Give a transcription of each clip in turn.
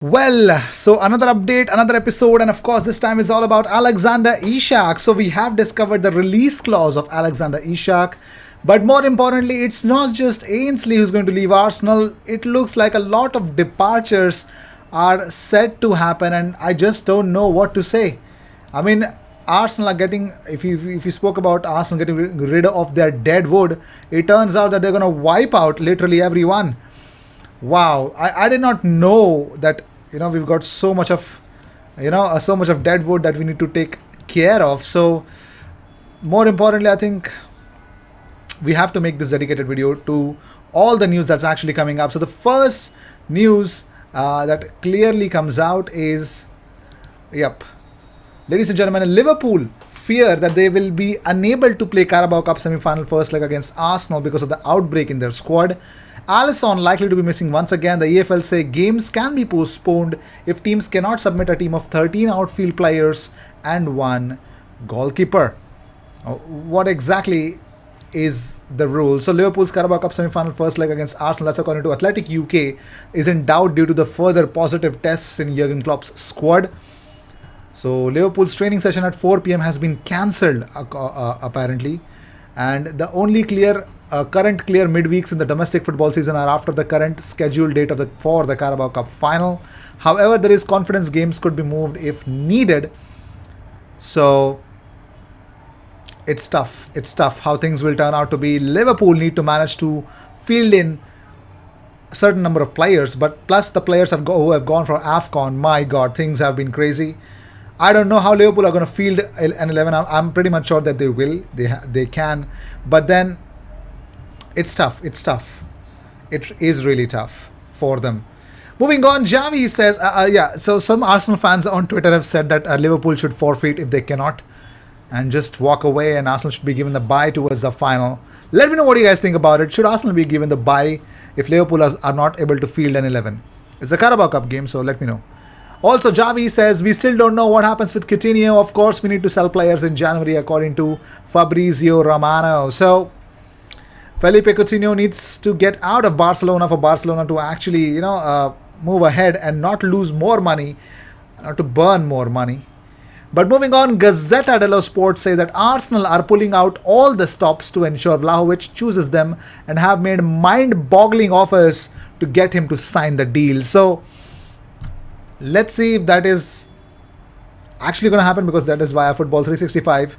Well, so another update, another episode, and of course, this time is all about Alexander Isak. So, we have discovered the release clause of Alexander Isak, but more importantly, it's not just Ainsley who's going to leave Arsenal. It looks like a lot of departures are set to happen, and I just don't know what to say. I mean, Arsenal are getting, if you spoke about Arsenal getting rid of their dead wood, it turns out that they're going to wipe out literally everyone. Wow, I did not know that we've got so much of so much of dead wood that we need to take care of. So more importantly, I think we have to make this dedicated video to all the news that's actually coming up. So the first news that clearly comes out is, yep, ladies and gentlemen, Liverpool fear that they will be unable to play Carabao Cup semi-final first leg against Arsenal because of the outbreak in their squad. Alisson likely to be missing once again. The EFL say games can be postponed if teams cannot submit a team of 13 outfield players and one goalkeeper. What exactly is the rule? So Liverpool's Carabao Cup semi-final first leg against Arsenal, that's according to Athletic UK, is in doubt due to the further positive tests in Jurgen Klopp's squad. So Liverpool's training session at 4 p.m. has been cancelled apparently, and the only current clear midweeks in the domestic football season are after the current scheduled date for the Carabao Cup final. However, there is confidence games could be moved if needed. So it's tough. It's tough how things will turn out to be. Liverpool need to manage to field in a certain number of players, but plus the players who have gone for AFCON, my God, things have been crazy. I don't know how Liverpool are going to field an 11. I'm pretty much sure that they will. They can. But then it's tough. It's tough. It is really tough for them. Moving on, Javi says, so some Arsenal fans on Twitter have said that Liverpool should forfeit if they cannot and just walk away, and Arsenal should be given the bye towards the final. Let me know what you guys think about it. Should Arsenal be given the bye if Liverpool are not able to field an 11? It's a Carabao Cup game, so let me know. Also, Javi says, we still don't know what happens with Coutinho. Of course, we need to sell players in January, according to Fabrizio Romano. So, Felipe Coutinho needs to get out of Barcelona for Barcelona to actually, move ahead and not lose more money, not to burn more money. But moving on, Gazzetta dello Sport say that Arsenal are pulling out all the stops to ensure Vlahovic chooses them and have made mind-boggling offers to get him to sign the deal. So, let's see if that is actually going to happen, because that is via Football 365.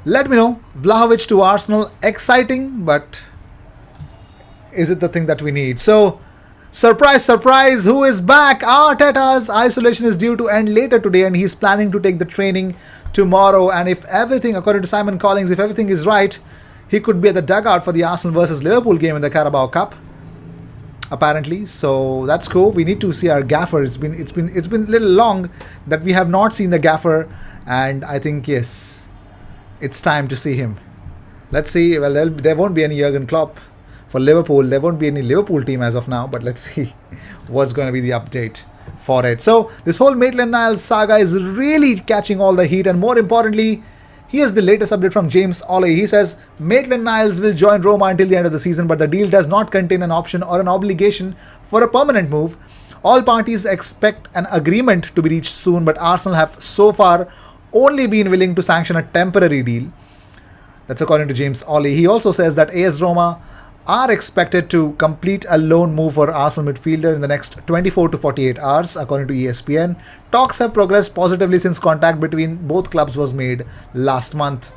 Let me know. Vlahovic to Arsenal, exciting, but is it the thing that we need? So, surprise, surprise, who is back? Arteta's isolation is due to end later today, and he's planning to take the training tomorrow. And if everything, according to Simon Collins, if everything is right, he could be at the dugout for the Arsenal versus Liverpool game in the Carabao Cup, apparently. So that's cool. We need to see our gaffer. It's been a little long that we have not seen the gaffer, and I think yes, it's time to see him. Let's see. Well, there won't be any Jurgen Klopp for Liverpool. There won't be any Liverpool team as of now, but let's see what's going to be the update for it. So this whole Maitland-Niles saga is really catching all the heat, and more importantly, here's the latest update from James Ollie. He says Maitland-Niles will join Roma until the end of the season, but the deal does not contain an option or an obligation for a permanent move. All parties expect an agreement to be reached soon, but Arsenal have so far only been willing to sanction a temporary deal. That's according to James Ollie. He also says that AS Roma are expected to complete a loan move for Arsenal midfielder in the next 24 to 48 hours, according to ESPN. Talks have progressed positively since contact between both clubs was made last month.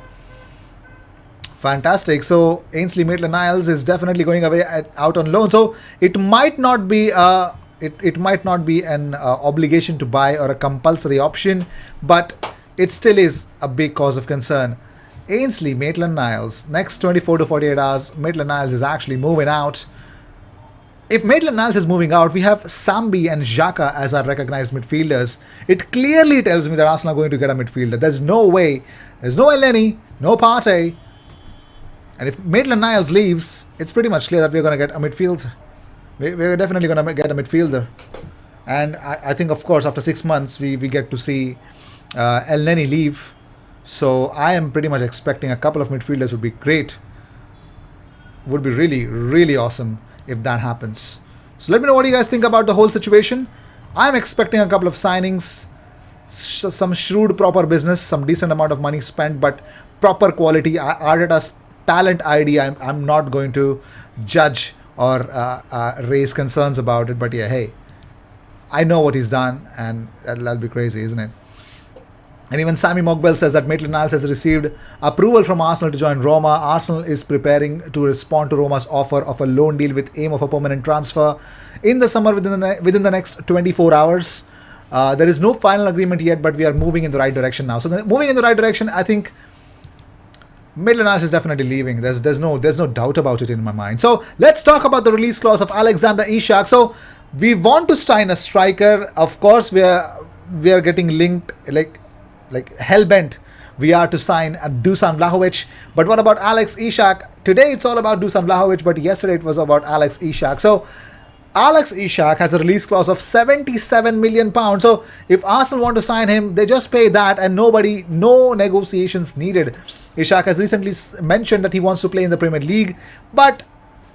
Fantastic. So Ainsley Maitland-Niles is definitely going away out on loan. So it might not be an obligation to buy or a compulsory option, but it still is a big cause of concern. Ainsley Maitland-Niles, next 24 to 48 hours, Maitland-Niles is actually moving out. If Maitland-Niles is moving out, we have Sambi and Xhaka as our recognized midfielders. It clearly tells me that Arsenal are going to get a midfielder. There's no way. There's no Elneny, no Partey. And if Maitland-Niles leaves, it's pretty much clear that we're going to get a midfielder. We're definitely going to get a midfielder. And I think, of course, after 6 months, we get to see Elneny leave. So I am pretty much expecting a couple of midfielders would be great. Would be really, really awesome if that happens. So let me know what you guys think about the whole situation. I'm expecting a couple of signings, some shrewd, proper business, some decent amount of money spent, but proper quality. Arteta's talent ID, I'm not going to judge or raise concerns about it. But yeah, hey, I know what he's done, and that'll be crazy, isn't it? And even Sammy Mogbel says that Maitland-Niles has received approval from Arsenal to join Roma. Arsenal is preparing to respond to Roma's offer of a loan deal with aim of a permanent transfer in the summer within the next 24 hours. There is no final agreement yet, but we are moving in the right direction now. So moving in the right direction, I think Maitland-Niles is definitely leaving. There's no doubt about it in my mind. So let's talk about the release clause of Alexander Isak. So we want to sign a striker. Of course, we are getting linked like hell-bent we are to sign Dusan Vlahovic. But what about Alex Isak? Today it's all about Dusan Vlahovic, but yesterday it was about Alex Isak. So Alex Isak has a release clause of £77 million. So if Arsenal want to sign him, they just pay that and no negotiations needed. Isak has recently mentioned that he wants to play in the Premier League, but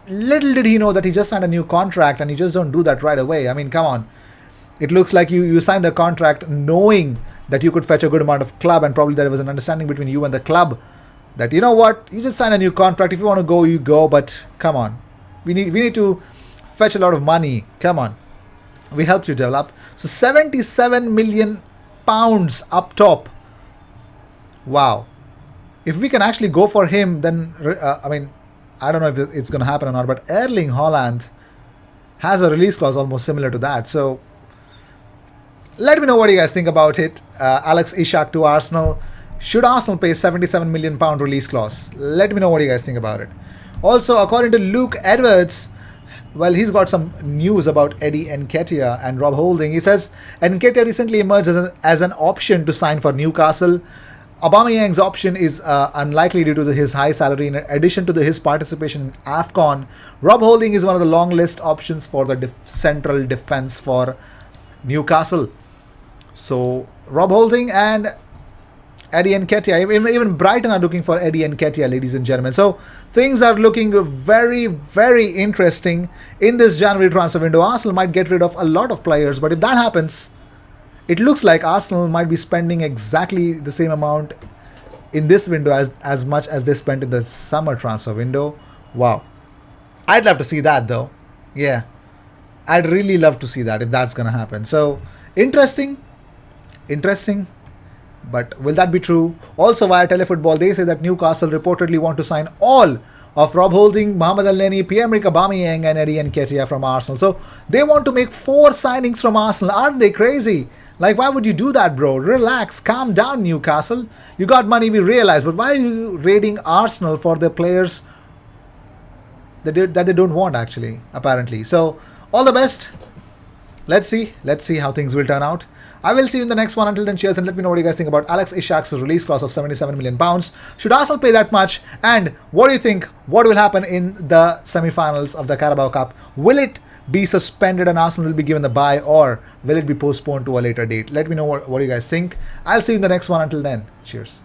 little did he know that he just signed a new contract, and you just don't do that right away. I mean, come on. It looks like you signed a contract knowing that you could fetch a good amount of club, and probably there was an understanding between you and the club that, you know what, you just signed a new contract. If you want to go, you go, but come on. We need to fetch a lot of money. Come on. We helped you develop. So £77 million up top. Wow. If we can actually go for him, then, I mean, I don't know if it's going to happen or not, but Erling Haaland has a release clause almost similar to that. So let me know what you guys think about it. Alex Isak to Arsenal. Should Arsenal pay £77 million release clause? Let me know what you guys think about it. Also, according to Luke Edwards, well, he's got some news about Eddie Nketiah and Rob Holding. He says Nketiah recently emerged as an option to sign for Newcastle. Aubameyang's option is unlikely due to his high salary. In addition to his participation in AFCON, Rob Holding is one of the long list options for the central defense for Newcastle. So Rob Holding and Eddie Nketiah, even Brighton are looking for Eddie Nketiah, ladies and gentlemen. So things are looking very, very interesting in this January transfer window. Arsenal might get rid of a lot of players, but if that happens, it looks like Arsenal might be spending exactly the same amount in this window as much as they spent in the summer transfer window. Wow. I'd love to see that though. Yeah. I'd really love to see that if that's going to happen. So interesting. But will that be true? Also via Telefootball, they say that Newcastle reportedly want to sign all of Rob Holding, Mohamed Elneny, Pierre-Emerick Aubameyang and Eddie Nketiah from Arsenal. So they want to make 4 signings from Arsenal. Aren't they crazy? Like, why would you do that, bro? Relax, calm down, Newcastle. You got money, we realize, but why are you raiding Arsenal for the players that they don't want, actually, apparently? So all the best. Let's see how things will turn out. I will see you in the next one. Until then, cheers, and let me know what you guys think about Alex Isak's release clause of £77 million. Should Arsenal pay that much? And what do you think? What will happen in the semi-finals of the Carabao Cup? Will it be suspended and Arsenal will be given the bye, or will it be postponed to a later date? Let me know what you guys think. I'll see you in the next one. Until then, cheers.